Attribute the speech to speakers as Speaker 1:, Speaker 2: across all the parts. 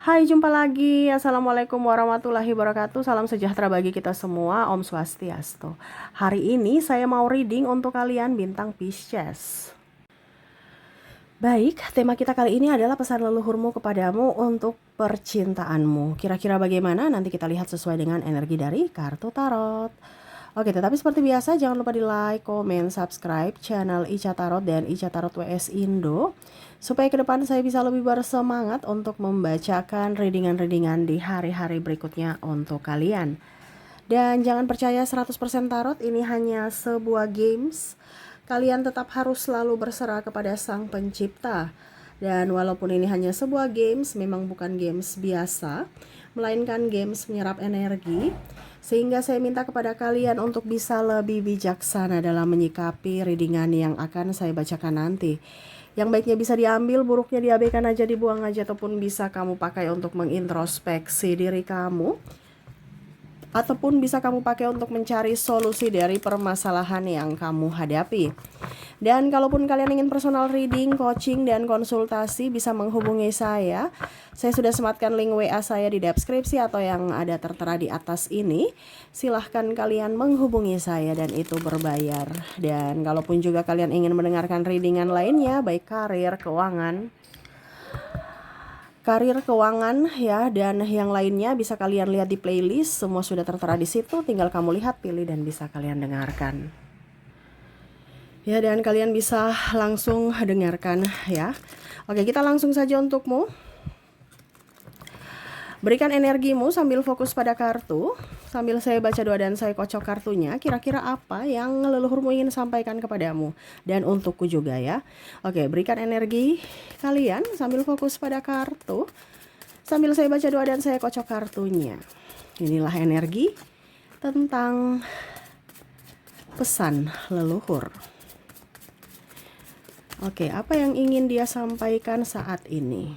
Speaker 1: Hai, jumpa lagi. Assalamualaikum warahmatullahi wabarakatuh. Salam sejahtera bagi kita semua. Om Swastiastu. Hari ini saya mau reading untuk kalian bintang Pisces. Baik, tema kita kali ini adalah pesan leluhurmu kepadamu untuk percintaanmu. Kira-kira bagaimana? Nanti kita lihat sesuai dengan energi dari kartu tarot. Oke, tetapi seperti biasa jangan lupa di like, komen, subscribe channel Ica Tarot dan Ica Tarot WS Indo, supaya ke depan saya bisa lebih bersemangat untuk membacakan readingan-readingan di hari-hari berikutnya untuk kalian. Dan jangan percaya 100% tarot, ini hanya sebuah games. Kalian tetap harus selalu berserah kepada Sang Pencipta. Dan walaupun ini hanya sebuah games, memang bukan games biasa, melainkan games menyerap energi. Sehingga saya minta kepada kalian untuk bisa lebih bijaksana dalam menyikapi readingan yang akan saya bacakan nanti. Yang baiknya bisa diambil, buruknya diabaikan aja, dibuang aja, ataupun bisa kamu pakai untuk mengintrospeksi diri kamu, ataupun bisa kamu pakai untuk mencari solusi dari permasalahan yang kamu hadapi. Dan kalaupun kalian ingin personal reading, coaching, dan konsultasi, bisa menghubungi saya. Saya sudah sematkan link WA saya di deskripsi atau yang ada tertera di atas ini. Silahkan kalian menghubungi saya dan itu berbayar. Dan kalaupun juga kalian ingin mendengarkan readingan lainnya, baik karir, keuangan ya, dan yang lainnya bisa kalian lihat di playlist. Semua sudah tertera di situ, tinggal kamu lihat, pilih, dan bisa kalian dengarkan. Ya, dan kalian bisa langsung dengarkan ya. Oke, kita langsung saja untukmu. Berikan energimu sambil fokus pada kartu. Sambil saya baca doa dan saya kocok kartunya, kira-kira apa yang leluhurmu ingin sampaikan kepadamu. Dan untukku juga ya. Oke, berikan energi kalian sambil fokus pada kartu. Sambil saya baca doa dan saya kocok kartunya. Inilah energi tentang pesan leluhur. Oke, apa yang ingin dia sampaikan saat ini?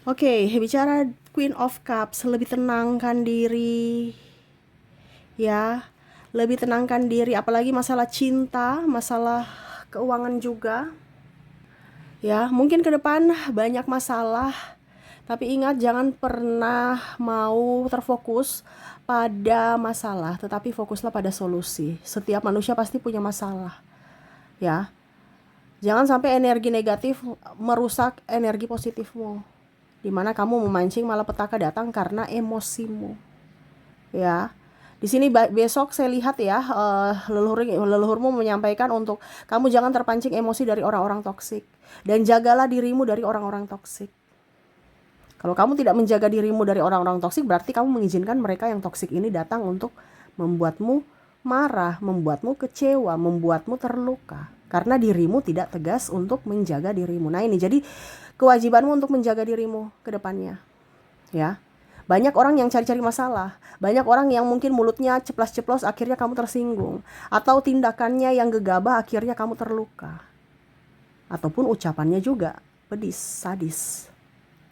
Speaker 1: Oke, bicara Queen of Cups, lebih tenangkan diri. Ya, lebih tenangkan diri, apalagi masalah cinta, masalah keuangan juga. Ya, mungkin ke depan banyak masalah, tapi ingat jangan pernah mau terfokus pada masalah, tetapi fokuslah pada solusi. Setiap manusia pasti punya masalah. Ya. Jangan sampai energi negatif merusak energi positifmu, dimana kamu memancing malapetaka datang karena emosimu. Ya. Di sini besok saya lihat ya, leluhurmu menyampaikan untuk kamu jangan terpancing emosi dari orang-orang toksik, dan jagalah dirimu dari orang-orang toksik. Kalau kamu tidak menjaga dirimu dari orang-orang toksik, berarti kamu mengizinkan mereka yang toksik ini datang untuk membuatmu marah, membuatmu kecewa, membuatmu terluka. Karena dirimu tidak tegas untuk menjaga dirimu. Nah, ini jadi kewajibanmu untuk menjaga dirimu ke depannya. Ya. Banyak orang yang cari-cari masalah. Banyak orang yang mungkin mulutnya ceplas-ceplos, akhirnya kamu tersinggung. Atau tindakannya yang gegabah, akhirnya kamu terluka. Ataupun ucapannya juga pedis, sadis,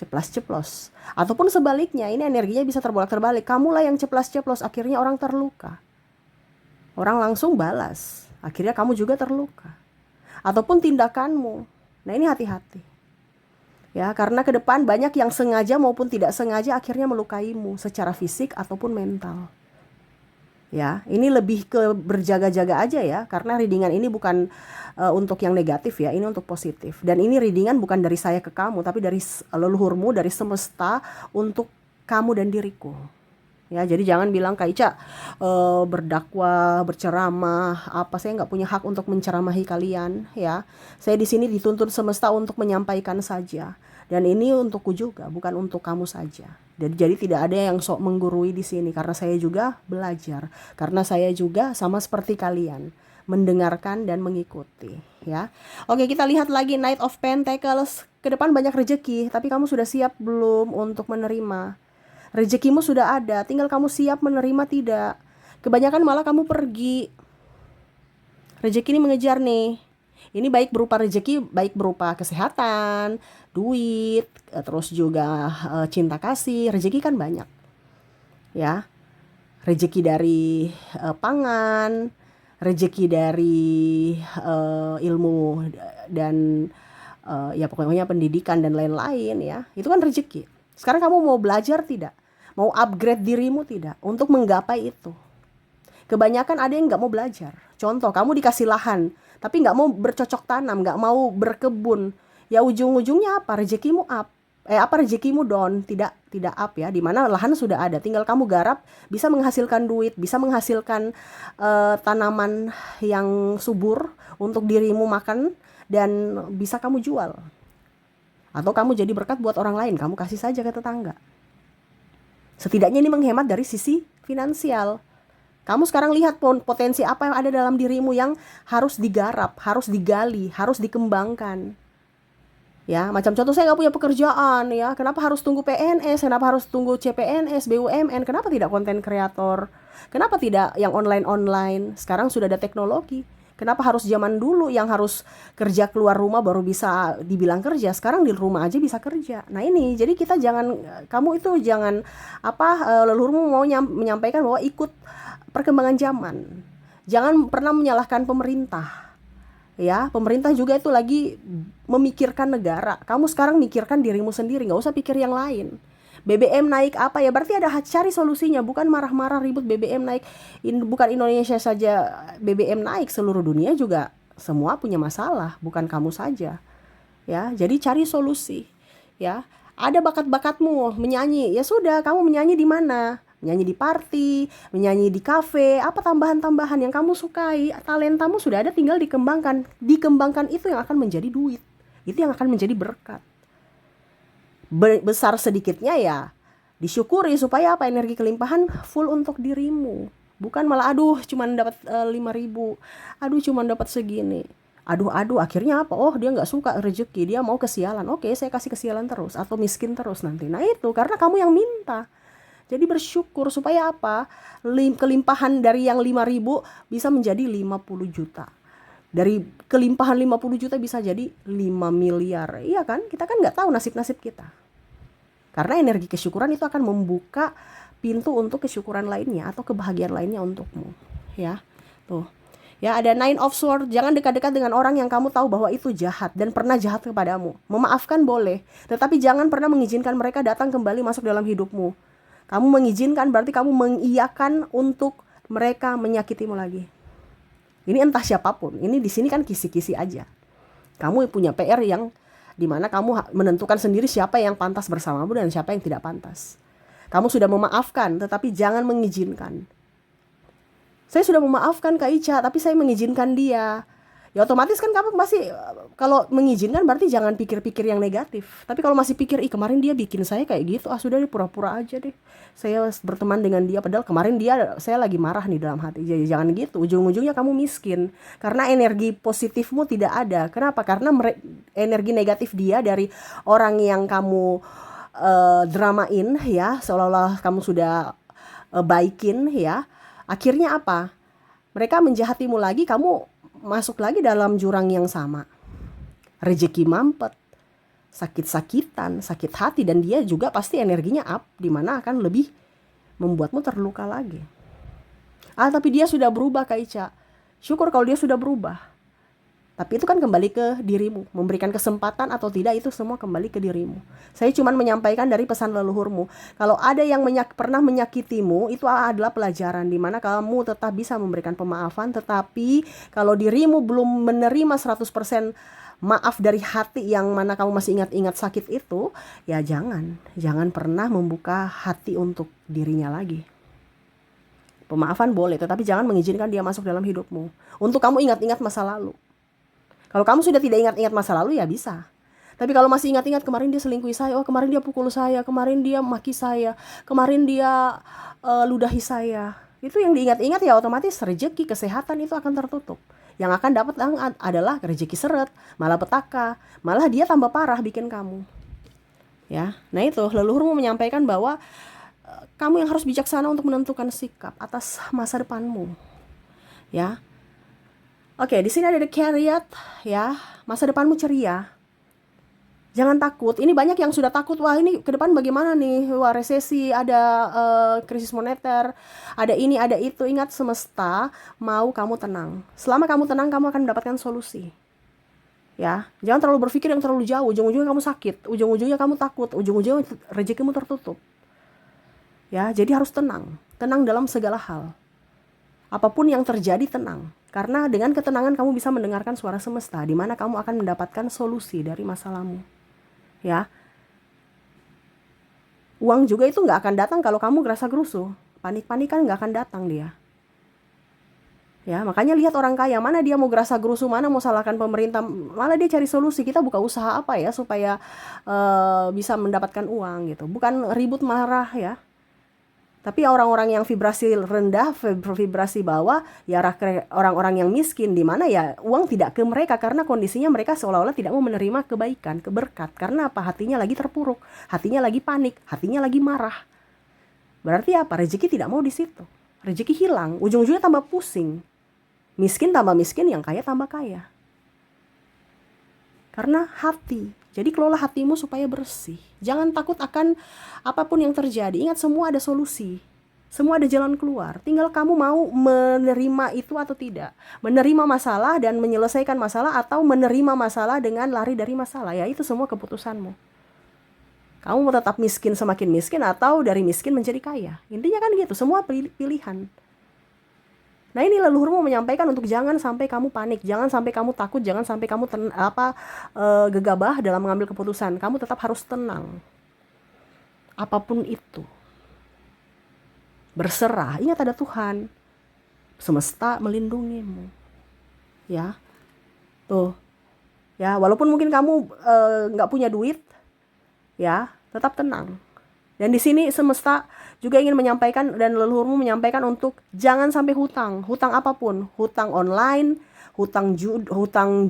Speaker 1: ceplas-ceplos. Ataupun sebaliknya, ini energinya bisa terbolak-terbalik. Kamulah yang ceplas-ceplos, akhirnya orang terluka. Orang langsung balas, akhirnya kamu juga terluka. Ataupun tindakanmu. Nah, ini hati-hati. Ya, karena ke depan banyak yang sengaja maupun tidak sengaja akhirnya melukaimu secara fisik ataupun mental. Ya, ini lebih ke berjaga-jaga aja ya, karena readingan ini bukan untuk yang negatif ya, ini untuk positif. Dan ini readingan bukan dari saya ke kamu, tapi dari leluhurmu, dari semesta untuk kamu dan diriku. Ya, jadi jangan bilang Kak Ica berdakwah, berceramah, apa, saya nggak punya hak untuk menceramahi kalian ya. Saya di sini dituntun semesta untuk menyampaikan saja. Dan ini untukku juga, bukan untuk kamu saja. Jadi tidak ada yang sok menggurui di sini, karena saya juga belajar. Karena saya juga sama seperti kalian, mendengarkan dan mengikuti ya. Oke, kita lihat lagi Knight of Pentacles. Ke depan banyak rezeki, tapi kamu sudah siap belum untuk menerima? Rezekimu sudah ada, tinggal kamu siap menerima tidak. Kebanyakan malah kamu pergi. Rezeki ini mengejar nih. Ini baik berupa rezeki, baik berupa kesehatan, duit, terus juga cinta kasih. Rezeki kan banyak. Ya. Rezeki dari pangan, rezeki dari ilmu dan ya pokoknya pendidikan dan lain-lain ya. Itu kan rezeki. Sekarang kamu mau belajar tidak? Mau upgrade dirimu tidak? Untuk menggapai itu. Kebanyakan ada yang nggak mau belajar. Contoh, kamu dikasih lahan, tapi nggak mau bercocok tanam, nggak mau berkebun. Ya ujung-ujungnya apa? Rezekimu up. Rezekimu down, tidak up ya. Dimana lahan sudah ada, tinggal kamu garap, bisa menghasilkan duit, bisa menghasilkan tanaman yang subur untuk dirimu makan dan bisa kamu jual. Atau kamu jadi berkat buat orang lain, kamu kasih saja ke tetangga. Setidaknya ini menghemat dari sisi finansial. Kamu sekarang lihat potensi apa yang ada dalam dirimu yang harus digarap, harus digali, harus dikembangkan. Ya, macam contoh saya nggak punya pekerjaan ya, kenapa harus tunggu PNS, kenapa harus tunggu CPNS, BUMN, kenapa tidak konten kreator, kenapa tidak yang online-online, sekarang sudah ada teknologi. Kenapa harus zaman dulu yang harus kerja keluar rumah baru bisa dibilang kerja, sekarang di rumah aja bisa kerja. Nah ini, jadi kita jangan, kamu itu jangan leluhurmu mau menyampaikan bahwa ikut perkembangan zaman. Jangan pernah menyalahkan pemerintah. Ya, pemerintah juga itu lagi memikirkan negara. Kamu sekarang mikirkan dirimu sendiri, nggak usah pikir yang lain. BBM naik apa ya? Berarti ada cari solusinya, bukan marah-marah ribut BBM naik. Bukan Indonesia saja BBM naik, seluruh dunia juga semua punya masalah, bukan kamu saja. Ya, jadi cari solusi. Ya, ada bakat-bakatmu menyanyi, ya sudah, kamu menyanyi di mana? Menyanyi di party, menyanyi di kafe, apa tambahan-tambahan yang kamu sukai, talentamu sudah ada, tinggal dikembangkan. Dikembangkan itu yang akan menjadi duit, itu yang akan menjadi berkat. Besar sedikitnya ya disyukuri, supaya apa, energi kelimpahan full untuk dirimu, bukan malah aduh cuman dapat 5.000, aduh cuman dapat segini, aduh akhirnya apa, oh dia nggak suka rezeki, dia mau kesialan, oke saya kasih kesialan terus atau miskin terus nanti. Nah itu karena kamu yang minta. Jadi bersyukur supaya apa? Kelimpahan dari yang 5.000 bisa menjadi 50 juta. Dari kelimpahan 50 juta bisa jadi 5 miliar. Iya kan? Kita kan nggak tahu nasib-nasib kita. Karena energi kesyukuran itu akan membuka pintu untuk kesyukuran lainnya atau kebahagiaan lainnya untukmu. Ya, tuh. Ya, ada Nine of Swords. Jangan dekat-dekat dengan orang yang kamu tahu bahwa itu jahat dan pernah jahat kepadamu. Memaafkan boleh, tetapi jangan pernah mengizinkan mereka datang kembali masuk dalam hidupmu. Kamu mengizinkan berarti kamu mengiyakan untuk mereka menyakitimu lagi. Ini entah siapapun. Ini di sini kan kisi-kisi aja. Kamu punya PR yang dimana kamu menentukan sendiri siapa yang pantas bersamamu dan siapa yang tidak pantas. Kamu sudah memaafkan, tetapi jangan mengizinkan. Saya sudah memaafkan Kak Ica, tapi saya mengizinkan dia. Ya otomatis kan kamu masih, kalau mengizinkan berarti jangan pikir-pikir yang negatif. Tapi kalau masih pikir, kemarin dia bikin saya kayak gitu, sudah deh pura-pura aja deh. Saya berteman dengan dia, padahal kemarin saya lagi marah nih dalam hati. Jadi jangan gitu, ujung-ujungnya kamu miskin. Karena energi positifmu tidak ada. Kenapa? Karena energi negatif dia dari orang yang kamu dramain ya, seolah-olah kamu sudah baikin ya. Akhirnya apa? Mereka menjahatimu lagi, kamu masuk lagi dalam jurang yang sama. Rezeki mampet, sakit-sakitan, sakit hati, dan dia juga pasti energinya up, dimana akan lebih membuatmu terluka lagi. Tapi dia sudah berubah Kak Ica. Syukur kalau dia sudah berubah. Tapi itu kan kembali ke dirimu. Memberikan kesempatan atau tidak itu semua kembali ke dirimu. Saya cuma menyampaikan dari pesan leluhurmu. Kalau ada yang pernah menyakitimu, itu adalah pelajaran dimana kamu tetap bisa memberikan pemaafan. Tetapi kalau dirimu belum menerima 100% maaf dari hati yang mana kamu masih ingat-ingat sakit itu, ya jangan pernah membuka hati untuk dirinya lagi. Pemaafan boleh, tetapi jangan mengizinkan dia masuk dalam hidupmu untuk kamu ingat-ingat masa lalu. Kalau kamu sudah tidak ingat-ingat masa lalu ya bisa. Tapi kalau masih ingat-ingat kemarin dia selingkuhi saya, kemarin dia pukul saya, kemarin dia maki saya, kemarin dia ludahi saya, itu yang diingat-ingat ya otomatis rezeki, kesehatan itu akan tertutup. Yang akan dapat adalah rezeki seret, malah petaka, malah dia tambah parah bikin kamu. Ya, nah itu leluhurmu menyampaikan bahwa kamu yang harus bijaksana untuk menentukan sikap atas masa depanmu. Ya. Oke, di sini ada The Chariot ya. Masa depanmu ceria. Jangan takut. Ini banyak yang sudah takut. Wah, ini ke depan bagaimana nih? Wah, resesi, ada krisis moneter, ada ini, ada itu. Ingat, semesta mau kamu tenang. Selama kamu tenang, kamu akan mendapatkan solusi. Ya, jangan terlalu berpikir yang terlalu jauh. Ujung-ujungnya kamu sakit, ujung-ujungnya kamu takut, ujung-ujungnya rezekimu tertutup. Ya, jadi harus tenang. Tenang dalam segala hal. Apapun yang terjadi, tenang. Karena dengan ketenangan kamu bisa mendengarkan suara semesta, di mana kamu akan mendapatkan solusi dari masalahmu. Ya, uang juga itu nggak akan datang kalau kamu gerasa gerusu. Panik-panikan nggak akan datang dia. Ya, makanya lihat orang kaya, mana dia mau gerasa gerusu, mana mau salahkan pemerintah, malah dia cari solusi. Kita buka usaha apa ya supaya bisa mendapatkan uang gitu. Bukan ribut marah ya. Tapi orang-orang yang vibrasi rendah, vibrasi bawah, ya orang-orang yang miskin, di mana ya uang tidak ke mereka karena kondisinya mereka seolah-olah tidak mau menerima kebaikan, keberkat. Karena apa? Hatinya lagi terpuruk, hatinya lagi panik, hatinya lagi marah. Berarti apa? Rezeki tidak mau di situ. Rezeki hilang, ujung-ujungnya tambah pusing. Miskin tambah miskin, yang kaya tambah kaya. Karena hati. Jadi kelola hatimu supaya bersih. Jangan takut akan apapun yang terjadi. Ingat, semua ada solusi. Semua ada jalan keluar. Tinggal kamu mau menerima itu atau tidak. Menerima masalah dan menyelesaikan masalah, atau menerima masalah dengan lari dari masalah. Ya, itu semua keputusanmu. Kamu mau tetap miskin semakin miskin, atau dari miskin menjadi kaya. Intinya kan gitu. Semua pilihan. Nah, ini leluhurmu menyampaikan untuk jangan sampai kamu panik, jangan sampai kamu takut, jangan sampai kamu gegabah dalam mengambil keputusan. Kamu tetap harus tenang. Apapun itu. Berserah. Ingat, ada Tuhan. Semesta melindungimu. Ya. Tuh. Ya, walaupun mungkin kamu nggak punya duit, ya, tetap tenang. Dan di sini semesta juga ingin menyampaikan, dan leluhurmu menyampaikan untuk jangan sampai hutang. Hutang apapun, hutang online, hutang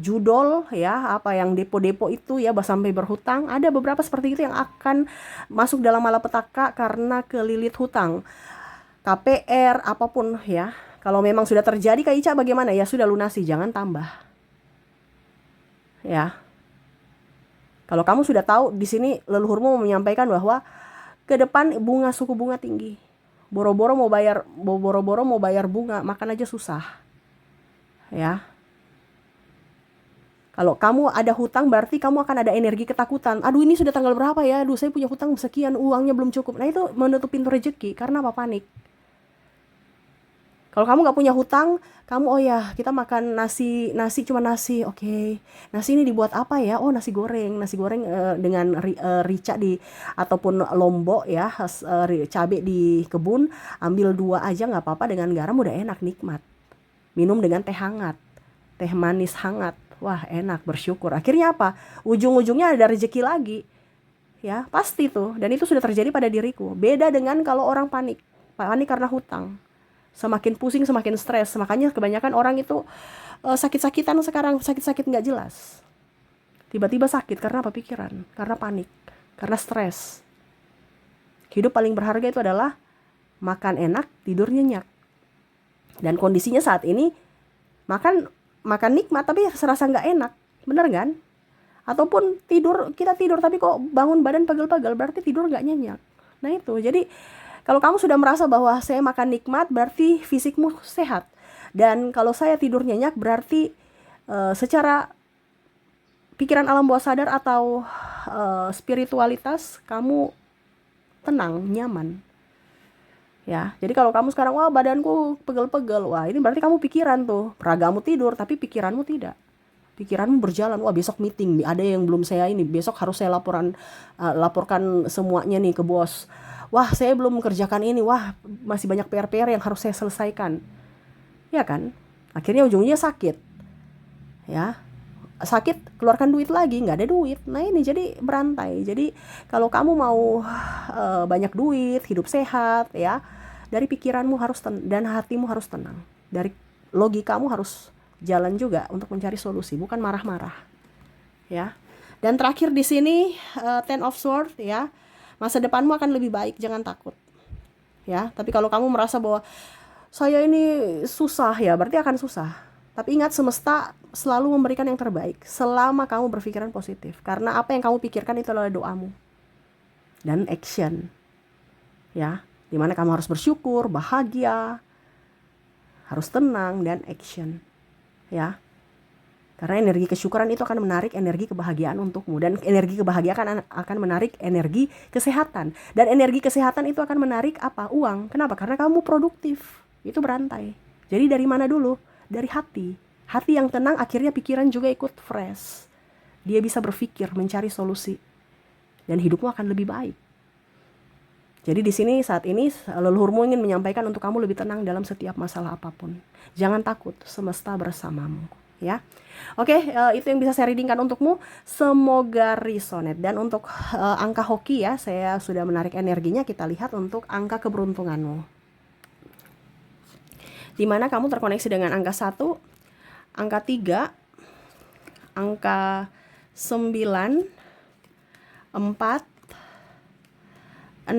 Speaker 1: judol, ya, apa yang depo-depo itu ya, sampai berhutang. Ada beberapa seperti itu yang akan masuk dalam malapetaka karena kelilit hutang. KPR apapun ya. Kalau memang sudah terjadi, Kak Ica bagaimana? Ya sudah, lunasi, jangan tambah. Ya. Kalau kamu sudah tahu, di sini leluhurmu menyampaikan bahwa ke depan suku bunga tinggi. Boro-boro mau bayar bunga, makan aja susah. Ya. Kalau kamu ada hutang, berarti kamu akan ada energi ketakutan. Aduh, ini sudah tanggal berapa ya? Aduh, saya punya hutang sekian, uangnya belum cukup. Nah, itu menutup pintu rezeki. Karena apa? Panik. Kalau kamu nggak punya hutang, kamu, oh ya, kita makan nasi cuma nasi, oke. Nasi ini dibuat apa ya? Oh, nasi goreng dengan rica ataupun lombok ya, cabai di kebun, ambil 2 aja nggak apa-apa, dengan garam udah enak, nikmat. Minum dengan teh hangat, teh manis hangat, wah enak, bersyukur. Akhirnya apa? Ujung-ujungnya ada rezeki lagi, ya pasti tuh. Dan itu sudah terjadi pada diriku. Beda dengan kalau orang panik karena hutang. Semakin pusing, semakin stres. Makanya kebanyakan orang itu sakit-sakitan sekarang, sakit-sakit nggak jelas. Tiba-tiba sakit karena apa? Pikiran, karena panik, karena stres. Hidup paling berharga itu adalah makan enak, tidur nyenyak. Dan kondisinya saat ini makan nikmat tapi serasa nggak enak, bener kan? Ataupun kita tidur tapi kok bangun badan pegel-pegel, berarti tidur nggak nyenyak. Nah itu, jadi kalau kamu sudah merasa bahwa saya makan nikmat, berarti fisikmu sehat. Dan kalau saya tidur nyenyak, berarti secara pikiran alam bawah sadar atau spiritualitas, kamu tenang, nyaman. Ya, jadi kalau kamu sekarang, wah badanku pegel-pegel, wah ini berarti kamu pikiran tuh. Ragamu tidur, tapi pikiranmu tidak. Pikiranmu berjalan, wah besok meeting, ada yang belum saya ini, besok harus saya laporkan semuanya nih ke bos. Wah, saya belum mengerjakan ini. Wah, masih banyak PR-PR yang harus saya selesaikan. Ya kan? Akhirnya ujungnya sakit. Ya. Sakit, keluarkan duit lagi, nggak ada duit. Nah, ini jadi berantai. Jadi, kalau kamu mau banyak duit, hidup sehat, ya, dari pikiranmu dan hatimu harus tenang. Dari logikamu harus jalan juga untuk mencari solusi, bukan marah-marah. Ya. Dan terakhir di sini Ten of Swords, ya. Masa depanmu akan lebih baik, jangan takut. Ya, tapi kalau kamu merasa bahwa saya ini susah, ya berarti akan susah. Tapi ingat, semesta selalu memberikan yang terbaik selama kamu berpikiran positif. Karena apa yang kamu pikirkan itu adalah doamu. Dan action. Ya, dimana kamu harus bersyukur, bahagia, harus tenang, dan action. Ya. Karena energi kesyukuran itu akan menarik energi kebahagiaan untukmu. Dan energi kebahagiaan akan menarik energi kesehatan. Dan energi kesehatan itu akan menarik apa? Uang. Kenapa? Karena kamu produktif. Itu berantai. Jadi dari mana dulu? Dari hati. Hati yang tenang akhirnya pikiran juga ikut fresh. Dia bisa berpikir, mencari solusi. Dan hidupmu akan lebih baik. Jadi di sini saat ini leluhurmu ingin menyampaikan untuk kamu lebih tenang dalam setiap masalah apapun. Jangan takut, semesta bersamamu. Ya, oke, itu yang bisa saya readingkan untukmu. Semoga resonate. Dan untuk angka hoki ya, saya sudah menarik energinya. Kita lihat untuk angka keberuntunganmu. Dimana kamu terkoneksi dengan angka 1, angka 3, angka 9, 4, 6,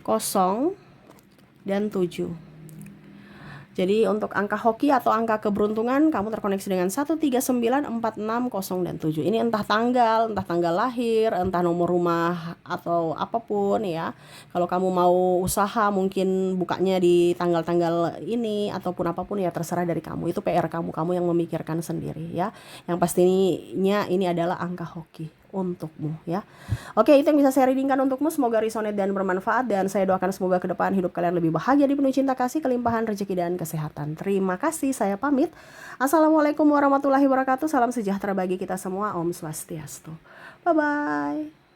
Speaker 1: 0, dan 7. Jadi untuk angka hoki atau angka keberuntungan kamu terkoneksi dengan 1, 3, 9, 4, 6, 0, dan 7. Ini entah tanggal lahir, entah nomor rumah atau apapun ya. Kalau kamu mau usaha mungkin bukanya di tanggal-tanggal ini ataupun apapun ya, terserah dari kamu. Itu PR kamu yang memikirkan sendiri ya. Yang pastinya ini adalah angka hoki untukmu ya. Oke, itu yang bisa saya readingkan untukmu. Semoga resonate dan bermanfaat, dan saya doakan semoga ke depan hidup kalian lebih bahagia, dipenuhi cinta kasih, kelimpahan rezeki dan kesehatan. Terima kasih, saya pamit. Assalamualaikum warahmatullahi wabarakatuh. Salam sejahtera bagi kita semua. Om Swastiastu. Bye bye.